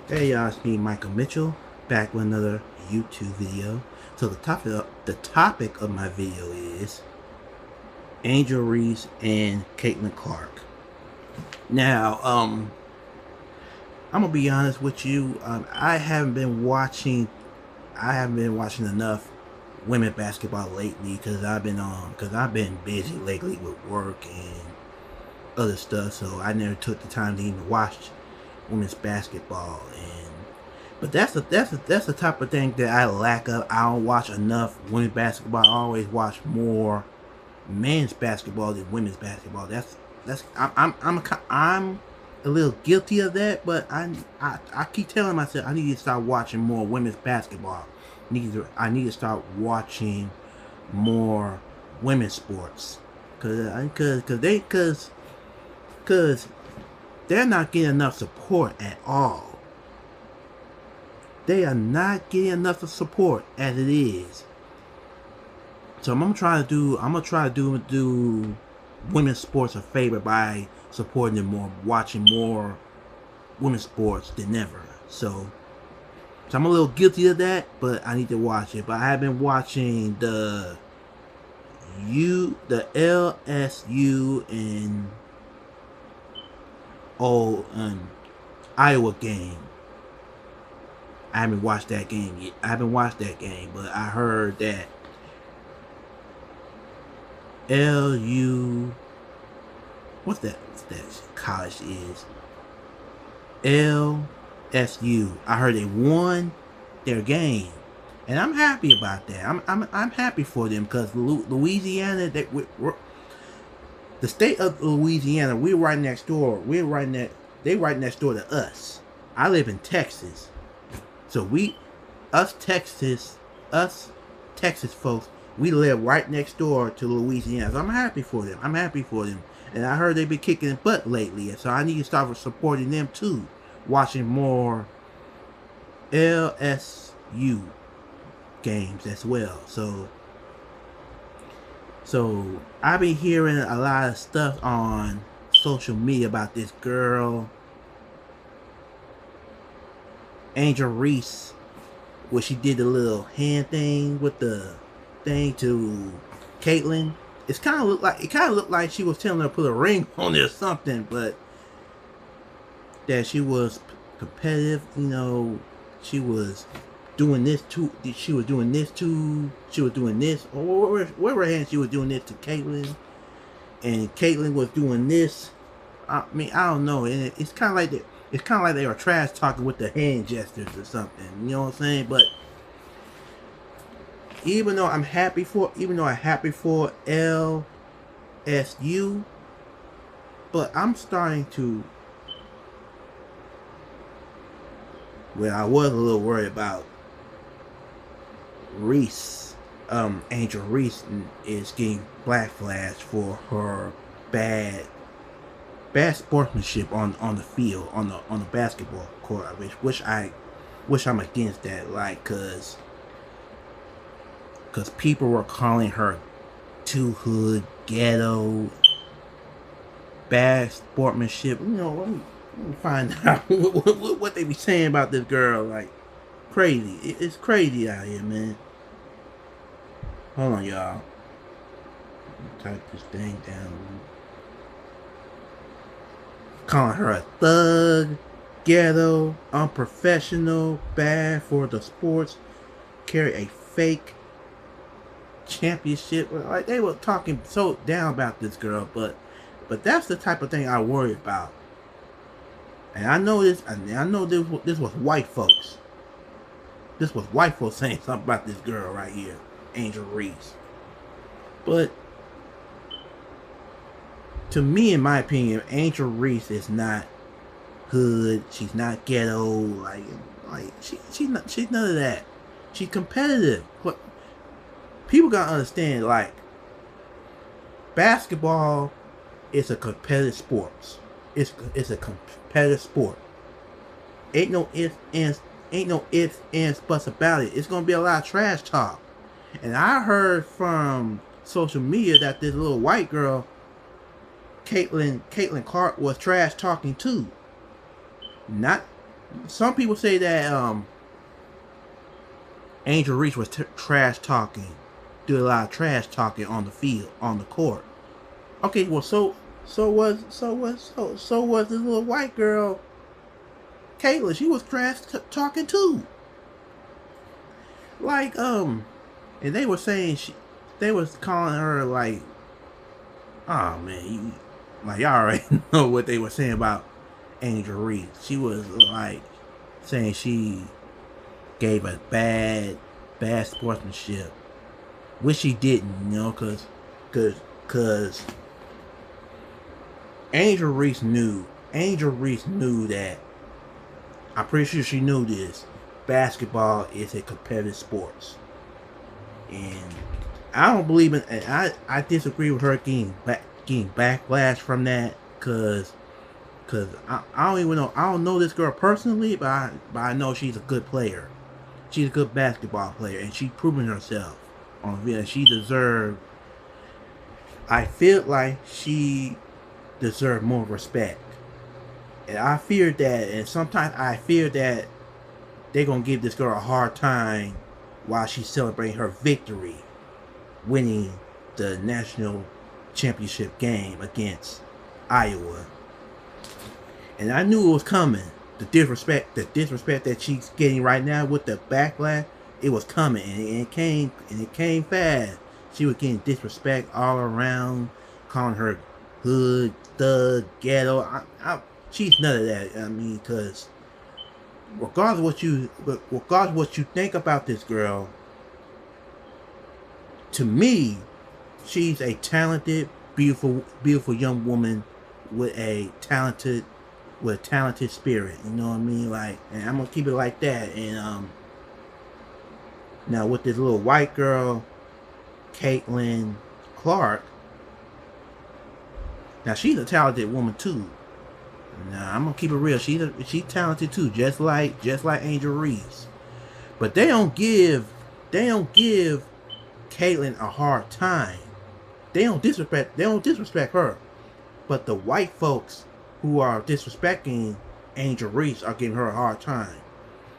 Hey y'all, it's me, Michael Mitchell, back with another YouTube video. So the topic of my video is Angel Reese and Caitlin Clark. Now, I'm gonna be honest with you. I haven't been watching enough women basketball lately because I've been busy lately with work and other stuff. So I never took the time to even watch women's basketball. But that's the type of thing that I lack of. I don't watch enough women's basketball. I always watch more men's basketball than women's basketball. I'm a little guilty of that, but I keep telling myself I need to start watching more women's basketball. I need to start watching more women's sports because they're not getting enough support at all. They are not getting enough support as it is. So I'm gonna try to do women's sports a favor by supporting them more, watching more women's sports than ever. So I'm a little guilty of that, but I need to watch it. But I have been watching the LSU and Iowa game. I haven't watched that game yet. I haven't watched that game, but I heard that LU, what's that college is? LSU. I heard they won their game, and I'm happy about that. I'm happy for them because Louisiana, the state of Louisiana, we're right next door. They right next door to us. I live in Texas, so us Texas folks, we live right next door to Louisiana. So I'm happy for them. And I heard they've been kicking butt lately, and so I need to start supporting them too. Watching more LSU games as well. So I've been hearing a lot of stuff on social media about this girl, Angel Reese, where she did the little hand thing with the thing to Caitlyn. It kind of looked like she was telling her to put a ring on it or something, but that she was competitive. She was doing this too. She was doing this too. She was doing this. Or wherever hand she was doing this to Caitlyn, and Caitlyn was doing this. I mean, I don't know. And it's kind of like that. It's kind of like they were trash talking with the hand gestures or something. You know what I'm saying? But even though I'm happy for LSU, but I'm starting to. Well, I was a little worried about Reese. Angel Reese is getting backlash for her bad sportsmanship on the field, on the basketball court. Which I'm against that. Like, cause people were calling her too hood, ghetto, bad sportsmanship. Let me find out what they be saying about this girl. Like, crazy. It's crazy out here, man. Hold on, y'all. Type this thing down. Calling her a thug, ghetto, unprofessional, bad for the sports, carry a fake championship. Like, they were talking so down about this girl, but that's the type of thing I worry about. And I know this. This was white folks. This was white folks saying something about this girl right here, Angel Reese. But to me, in my opinion, Angel Reese is not hood. She's not ghetto. She's none of that. She's competitive. But people gotta understand, like, basketball is a competitive sport. It's a competitive sport. Ain't no ifs, ands, buts about it. It's gonna be a lot of trash talk. And I heard from social media that this little white girl, Caitlin Clark, was trash talking too. Not some people say that Angel Reese was trash talking, did a lot of trash talking on the field, on the court. Okay, well, so was this little white girl, Kayla. She was trash talking too. Like and they were saying they was calling her like, oh man, like y'all already know what they were saying about Angel Reese. She was like saying she gave a bad sportsmanship, which she didn't, cause Angel Reese knew that, I'm pretty sure she knew this, basketball is a competitive sport, and I don't believe in, and I disagree with her getting backlash from that, cause I don't even know, I don't know this girl personally, but I know she's a good player. She's a good basketball player, and she's proven herself on video. She deserved, I feel like she deserved more respect. And I fear that, and sometimes I fear that they're going to give this girl a hard time while she's celebrating her victory, winning the national championship game against Iowa. And I knew it was coming. The disrespect that she's getting right now with the backlash, it was coming, and it came fast. She was getting disrespect all around, calling her hood, thug, ghetto. She's none of that. I mean, because regardless of what you think about this girl, to me, she's a talented, beautiful young woman with a talented spirit, you know what I mean? Like, and I'm gonna keep it like that. And now with this little white girl, Caitlin Clark, now she's a talented woman too. Now I'm gonna keep it real. She's talented too, just like Angel Reese. But they don't give Caitlin a hard time. They don't disrespect her. But the white folks who are disrespecting Angel Reese are giving her a hard time.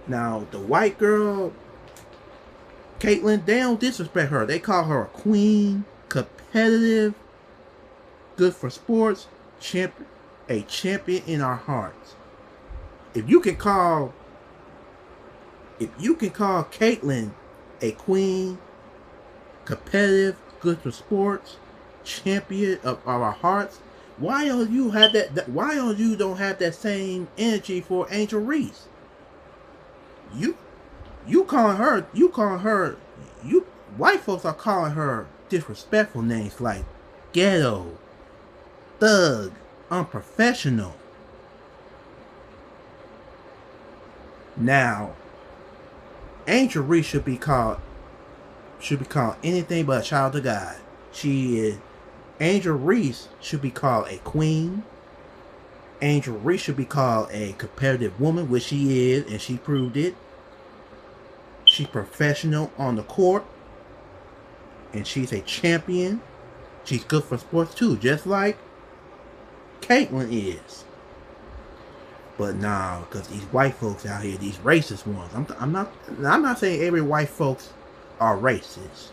Now, the white girl, Caitlin, they don't disrespect her. They call her a queen, competitive, good for sports, a champion in our hearts. If you can call Caitlin a queen, competitive, good for sports, champion of our hearts, why don't you have that? Why don't you have that same energy for Angel Reese? You calling her. White folks are calling her disrespectful names like ghetto, thug, unprofessional. Now, Angel Reese should be called anything but a child of God. Angel Reese should be called a queen. Angel Reese should be called a competitive woman, which she is, and she proved it. She's professional on the court, and she's a champion. She's good for sports too, just like Caitlin is. But nah, because these white folks out here, these racist ones. I'm not saying every white folks are racist.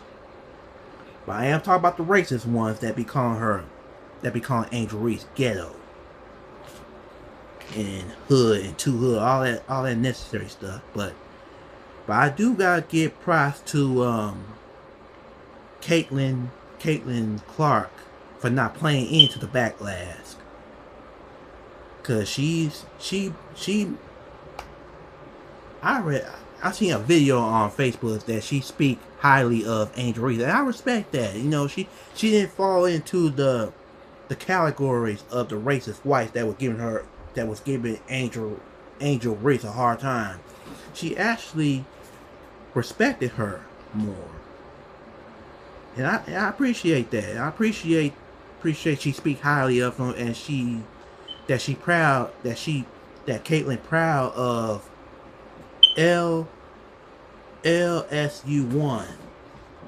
But I am talking about the racist ones that be calling Angel Reese ghetto and hood and too hood, all that necessary stuff. But I do gotta give props to Caitlin Clark for not playing into the backlash. Cause I seen a video on Facebook that she speak highly of Angel Reese, and I respect that. You know, she didn't fall into the categories of the racist whites that was giving Angel Reese a hard time. She actually respected her more, and I appreciate that. I appreciate she speak highly of him, and that Caitlin proud of LSU won,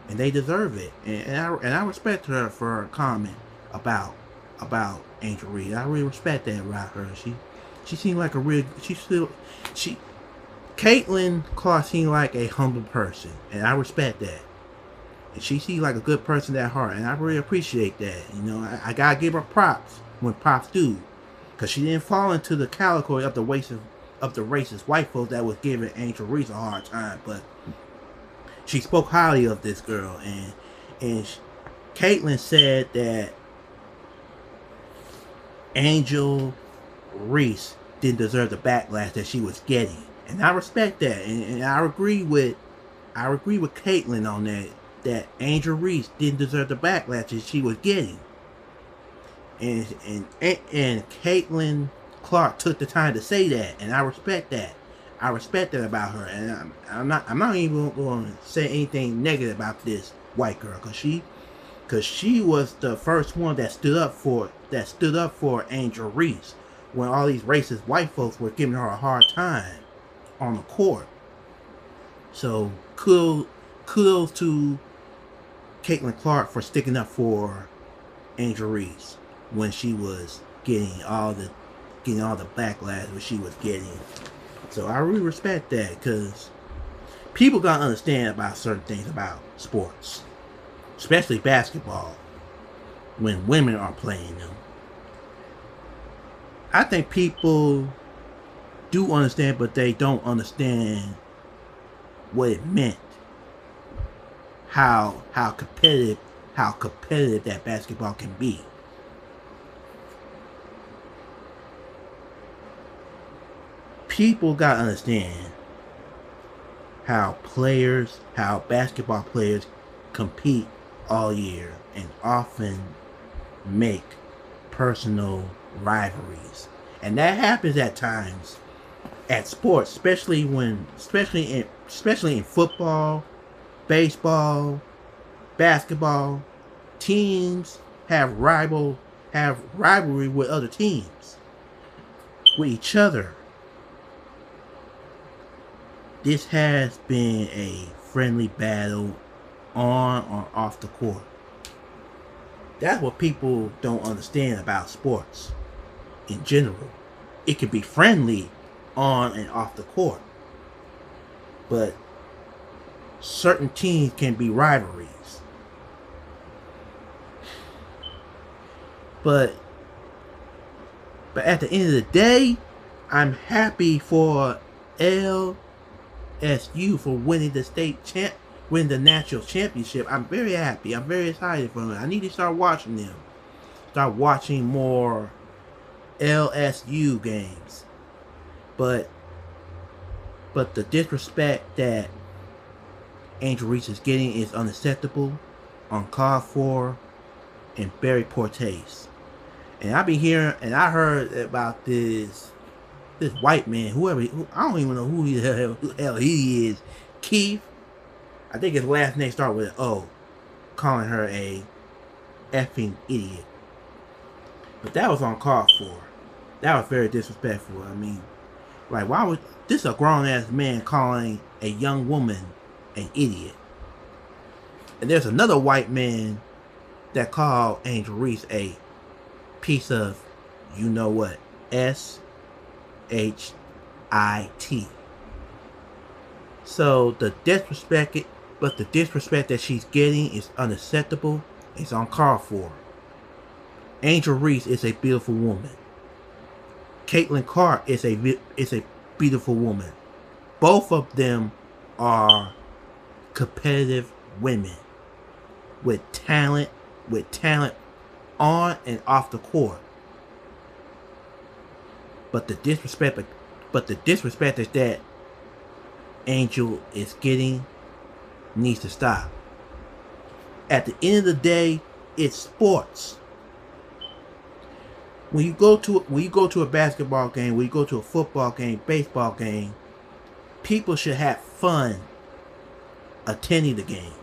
and they deserve it. And I respect her for her comment about Angel Reese. I really respect that about her. She seemed like a real. She Caitlin Clark seemed like a humble person, and I respect that. And she seemed like a good person at heart, and I really appreciate that. You know, I gotta give her props when props due, because she didn't fall into the category of the racist white folks that was giving Angel Reese a hard time. But she spoke highly of this girl, and Caitlin said that Angel Reese didn't deserve the backlash that she was getting, and I respect that, and I agree with Caitlin on that. That Angel Reese didn't deserve the backlash that she was getting, and Caitlin Clark took the time to say that, and I respect that. I respect that about her, and I'm not even going to say anything negative about this white girl, because she was the first one that stood up for Angel Reese when all these racist white folks were giving her a hard time on the court. So kudos to Caitlin Clark for sticking up for Angel Reese when she was getting all the backlash that she was getting. So I really respect that, because people gotta understand about certain things about sports, especially basketball, when women are playing them. I think people do understand, but they don't understand what it meant. How competitive that basketball can be. People gotta understand how basketball players compete all year and often make personal rivalries, and that happens at times at sports, especially in football, baseball, basketball. Teams have rivalry with other teams, with each other. This has been a friendly battle on or off the court. That's what people don't understand about sports in general. It can be friendly on and off the court, but certain teams can be rivalries. But at the end of the day, I'm happy for LSU for winning the national championship. I'm very happy. I'm very excited for them. I need to start watching them. Start watching more LSU games. But the disrespect that Angel Reese is getting is unacceptable, uncalled for, and very poor taste. And I've been hearing, and I heard about this white man, I don't even know who the hell he is, Keith. I think his last name starts with an O, calling her a effing idiot. But that was uncalled for. That was very disrespectful. I mean, like, why was this a grown ass man calling a young woman an idiot? And there's another white man that called Angel Reese a piece of, you know what, SHIT. So the disrespect that she's getting is unacceptable. It's uncalled for. Angel Reese is a beautiful woman. Caitlin Clark is a beautiful woman. Both of them are competitive women with talent on and off the court. But the disrespect that Angel is getting needs to stop. At the end of the day, it's sports. When you go to a basketball game, when you go to a football game, baseball game, people should have fun attending the games.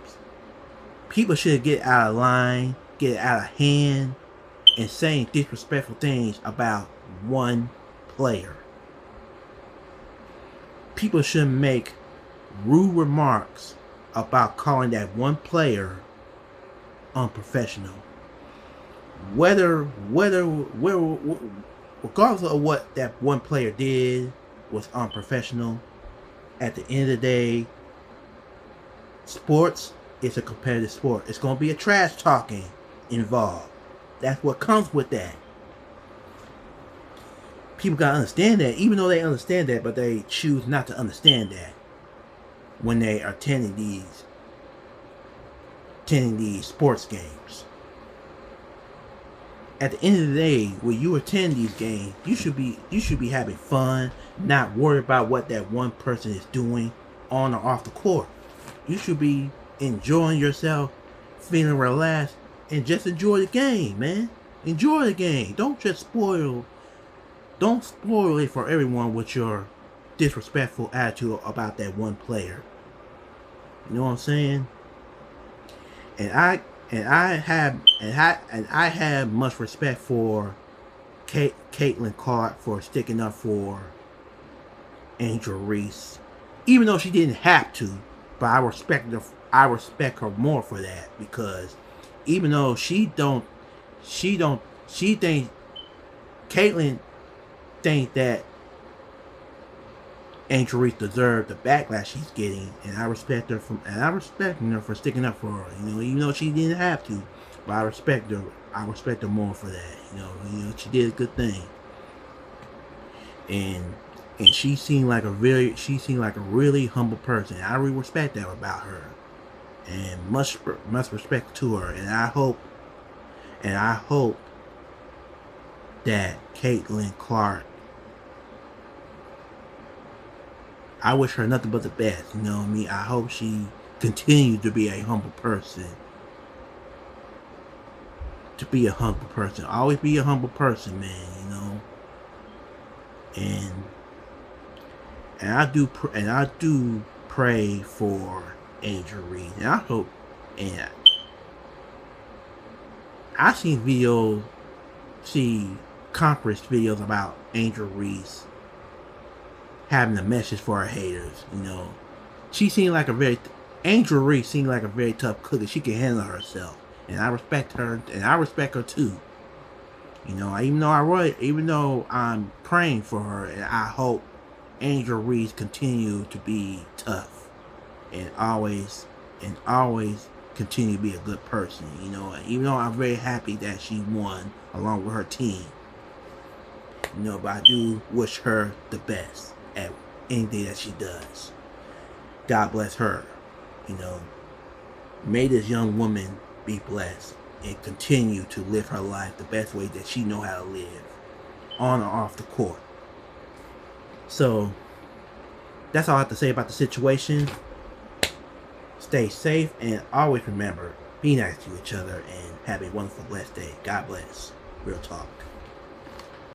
People should get out of line, get out of hand, and saying disrespectful things about one player. People shouldn't make rude remarks about calling that one player unprofessional. Whether regardless of what that one player did was unprofessional, at the end of the day, sports is a competitive sport. It's going to be a trash talking involved. That's what comes with that. People got to understand that, even though they understand that, but they choose not to understand that when they are attending these sports games. At the end of the day, when you attend these games, you should be having fun, not worry about what that one person is doing on or off the court. You should be enjoying yourself, feeling relaxed, and just enjoy the game, man. Enjoy the game. Don't spoil it for everyone with your disrespectful attitude about that one player. You know what I'm saying? And I have much respect for Caitlin Clark for sticking up for Angel Reese, even though she didn't have to. But I respect her more for that, because even though Caitlin thinks that Angel Reese deserved the backlash she's getting, and I respect her for sticking up for her. You know, even though she didn't have to, but I respect her. I respect her more for that. You know, she did a good thing, and she seemed like a really humble person. I really respect that about her, and much respect to her. And I hope that Caitlin Clark, I wish her nothing but the best, you know what I mean? I hope she continues to be a humble person. Always be a humble person, man, you know? And I do pray for Angel Reese. And I hope, and I see conference videos about Angel Reese having a message for her haters. You know, Angel Reese seemed like a very tough cookie. She can handle herself, and I respect her, and I respect her too. You know, even though I'm praying for her, and I hope Angel Reese continue to be tough, and always continue to be a good person. You know, even though I'm very happy that she won along with her team. You know, but I do wish her the best at anything that she does. God bless her. You know, may this young woman be blessed and continue to live her life the best way that she know how to live, on or off the court. So that's all I have to say about the situation. Stay safe, and always remember, be nice to each other, and have a wonderful, blessed day. God bless. Real talk.